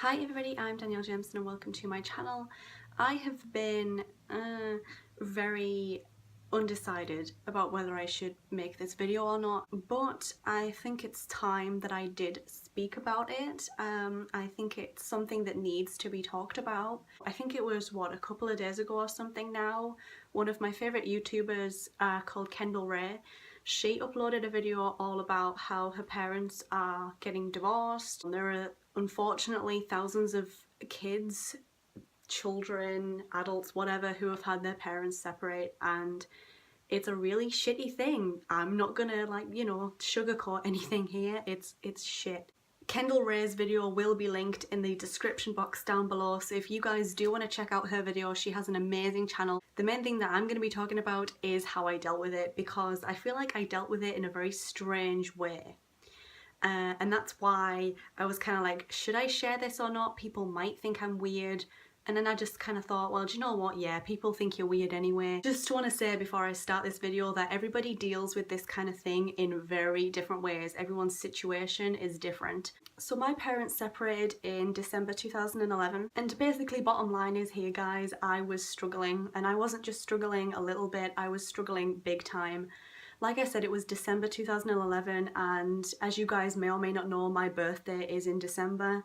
Hi everybody, I'm Danielle and welcome to my channel. I have been very undecided about whether I should make this video or not, but I think it's time that I did speak about it. I think it's something that needs to be talked about. I think it was, a couple of days ago or something now, one of my favourite YouTubers called Kendall Ray, she uploaded a video all about how her parents are getting divorced. There are unfortunately thousands of kids, children, adults, whatever, who have had their parents separate, and it's a really shitty thing. I'm not gonna sugarcoat anything here. It's shit. Kendall Ray's video will be linked in the description box down below, so if you guys do want to check out her video, she has an amazing channel. The main thing that I'm going to be talking about is how I dealt with it, because I feel like I dealt with it in a very strange way. And that's why I was kind of like, should I share this or not? People might think I'm weird. And then I just kind of thought, well, do you know what? Yeah, people think you're weird anyway. Just want to say before I start this video that everybody deals with this kind of thing in very different ways. Everyone's situation is different. So my parents separated in December 2011, and basically bottom line is here guys, I was struggling, and I wasn't just struggling a little bit, I was struggling big time. Like I said, it was December 2011, and as you guys may or may not know, my birthday is in December,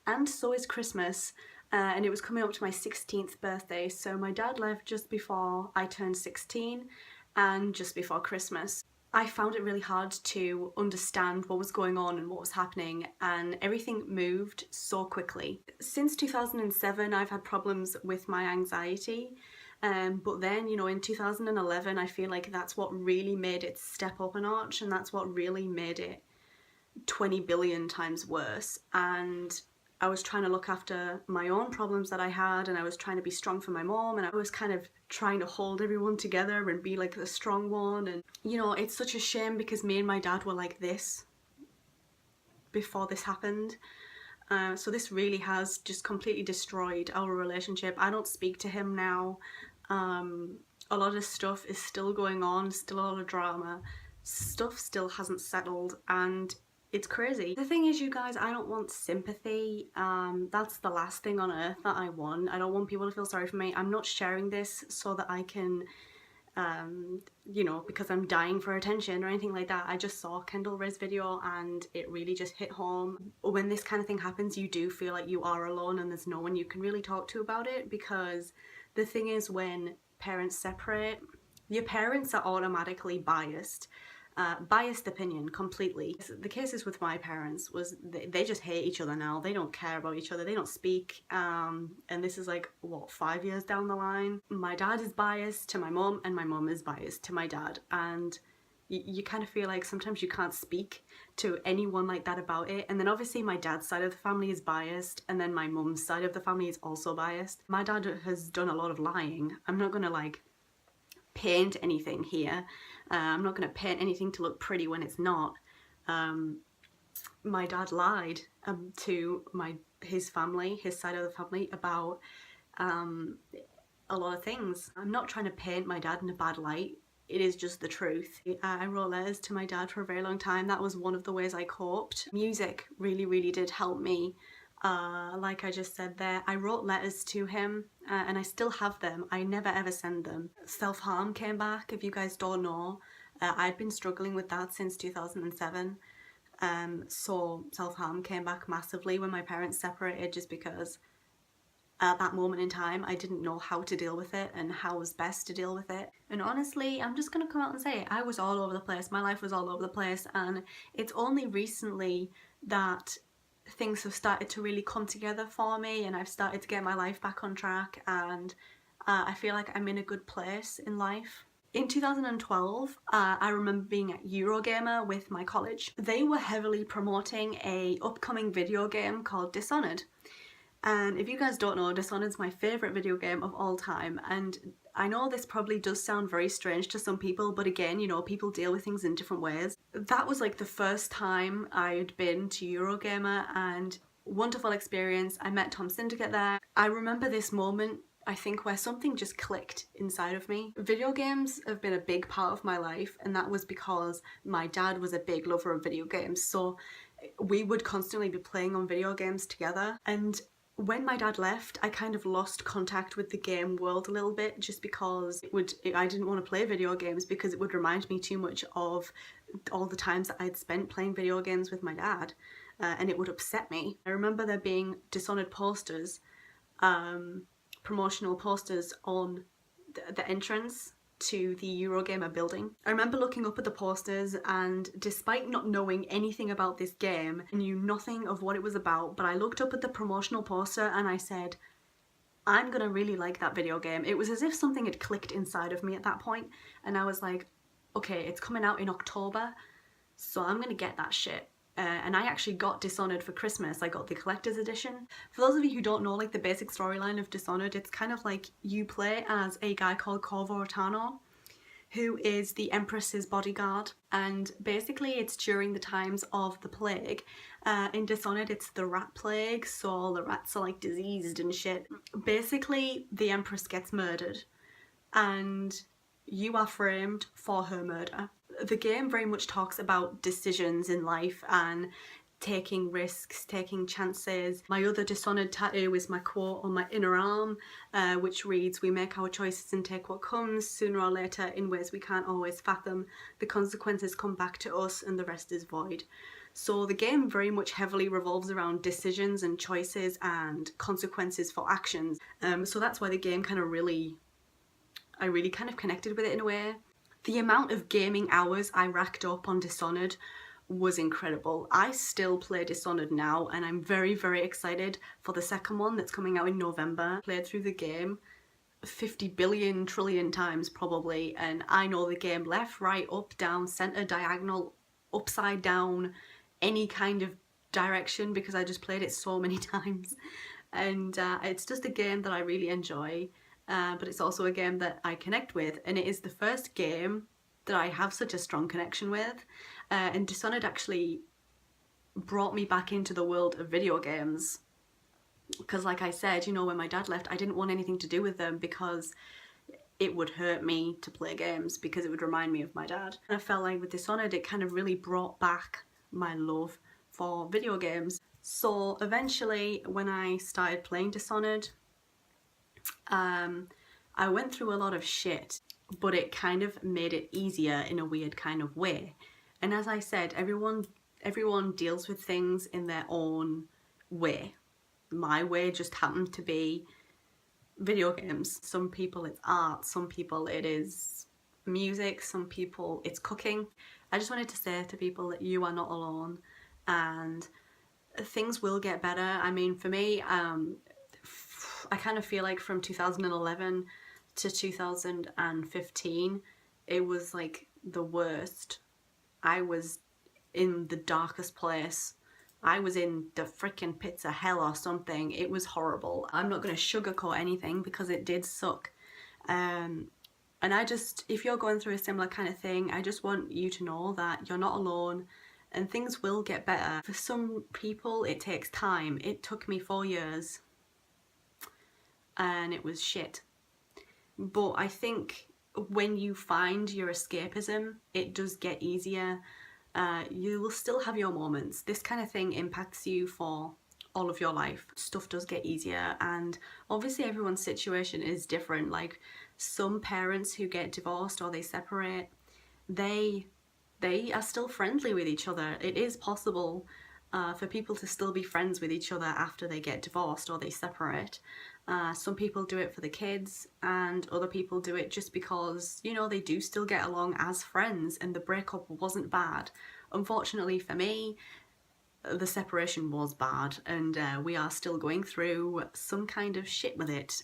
and so is Christmas. And it was coming up to my 16th birthday, so my dad left just before I turned 16 and just before Christmas. I found it really hard to understand what was going on and what was happening, and everything moved so quickly. Since 2007 I've had problems with my anxiety, but then, in 2011 I feel like that's what really made it step up a notch, and that's what really made it 20 billion times worse. And I was trying to look after my own problems that I had, and I was trying to be strong for my mom, and I was kind of trying to hold everyone together and be like the strong one. And it's such a shame because me and my dad were like this before this happened. So this really has just completely destroyed our relationship. I don't speak to him now. A lot of stuff is still going on, still a lot of drama. Stuff still hasn't settled, and it's crazy. The thing is, you guys, I don't want sympathy. That's the last thing on earth that I want. I don't want people to feel sorry for me. I'm not sharing this so that I can, because I'm dying for attention or anything like that. I just saw Kendall Ray's video and it really just hit home. When this kind of thing happens, you do feel like you are alone and there's no one you can really talk to about it, because the thing is, when parents separate, your parents are automatically biased. Biased opinion completely. The cases with my parents was they just hate each other now. They don't care about each other. They don't speak. And this is like, what, 5 years down the line? My dad is biased to my mum and my mum is biased to my dad. And you kind of feel like sometimes you can't speak to anyone like that about it. And then obviously my dad's side of the family is biased, and then my mum's side of the family is also biased. My dad has done a lot of lying. I'm not gonna paint anything here. I'm not going to paint anything to look pretty when it's not. My dad lied to his family, his side of the family, about a lot of things. I'm not trying to paint my dad in a bad light. It is just the truth. I wrote letters to my dad for a very long time. That was one of the ways I coped. Music really, really did help me. Like I just said there, I wrote letters to him, and I still have them. I never ever send them. Self-harm came back, if you guys don't know. I'd been struggling with that since 2007. So self-harm came back massively when my parents separated, just because at that moment in time I didn't know how to deal with it and how was best to deal with it. And honestly, I'm just gonna come out and say it, I was all over the place. My life was all over the place, and it's only recently that things have started to really come together for me, and I've started to get my life back on track, and I feel like I'm in a good place in life. In 2012, I remember being at Eurogamer with my college. They were heavily promoting a upcoming video game called Dishonored. And if you guys don't know, Dishonored's my favourite video game of all time, and I know this probably does sound very strange to some people, but again, people deal with things in different ways. That was like the first time I'd been to Eurogamer, and wonderful experience. I met Tom Syndicate there. I remember this moment I think, where something just clicked inside of me. Video games have been a big part of my life, and that was because my dad was a big lover of video games, so we would constantly be playing on video games together. And when my dad left, I kind of lost contact with the game world a little bit, just because I didn't want to play video games because it would remind me too much of all the times that I'd spent playing video games with my dad, and it would upset me. I remember there being Dishonored posters, promotional posters on the entrance to the Eurogamer building. I remember looking up at the posters, and despite not knowing anything about this game, I knew nothing of what it was about, but I looked up at the promotional poster and I said, I'm gonna really like that video game. It was as if something had clicked inside of me at that point, and I was like, okay, it's coming out in October, so I'm gonna get that shit. And I actually got Dishonored for Christmas. I got the collector's edition. For those of you who don't know, like, the basic storyline of Dishonored, it's kind of like you play as a guy called Corvo Rotano, who is the Empress's bodyguard, and basically it's during the times of the plague. In Dishonored, it's the rat plague, so all the rats are like diseased and shit. Basically, the Empress gets murdered, and you are framed for her murder. The game very much talks about decisions in life and taking risks, taking chances. My other Dishonored tattoo is my quote on my inner arm, which reads, "We make our choices and take what comes. Sooner or later, in ways we can't always fathom, the consequences come back to us and the rest is void." So the game very much heavily revolves around decisions and choices and consequences for actions. So that's why the game kind of I really kind of connected with it in a way. The amount of gaming hours I racked up on Dishonored was incredible. I still play Dishonored now, and I'm very, very excited for the second one that's coming out in November. Played through the game 50 billion trillion times probably, and I know the game left, right, up, down, center, diagonal, upside down, any kind of direction, because I just played it so many times. And it's just a game that I really enjoy. But it's also a game that I connect with, and it is the first game that I have such a strong connection with. And Dishonored actually brought me back into the world of video games. Because like I said, you know, when my dad left, I didn't want anything to do with them because it would hurt me to play games, because it would remind me of my dad. And I felt like with Dishonored, it kind of really brought back my love for video games. So eventually, when I started playing Dishonored, I went through a lot of shit, but it kind of made it easier in a weird kind of way. And as I said, everyone deals with things in their own way. My way just happened to be video games. Some people it's art, some people it is music, some people it's cooking. I just wanted to say to people that you are not alone, and things will get better. I mean, for me, I kind of feel like from 2011 to 2015, it was like the worst. I was in the darkest place. I was in the freaking pits of hell or something. It was horrible. I'm not going to sugarcoat anything because it did suck. And if you're going through a similar kind of thing, I just want you to know that you're not alone and things will get better. For some people, it takes time. It took me 4 years. And it was shit. But I think when you find your escapism, it does get easier. You will still have your moments. This kind of thing impacts you for all of your life. Stuff does get easier, and obviously everyone's situation is different. Like, some parents who get divorced or they separate, they are still friendly with each other. It is possible for people to still be friends with each other after they get divorced or they separate. Some people do it for the kids, and other people do it just because, you know, they do still get along as friends and the breakup wasn't bad. Unfortunately for me, the separation was bad, and we are still going through some kind of shit with it.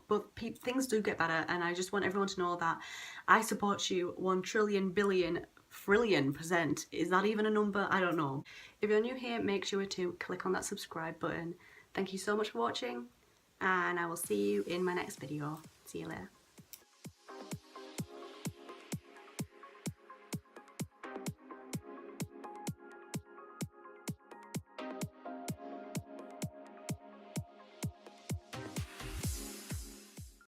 But things do get better, and I just want everyone to know that I support you 1 trillion billion trillion %. Is that even a number? I don't know. If you're new here, make sure to click on that subscribe button. Thank you so much for watching, and I will see you in my next video. See you later.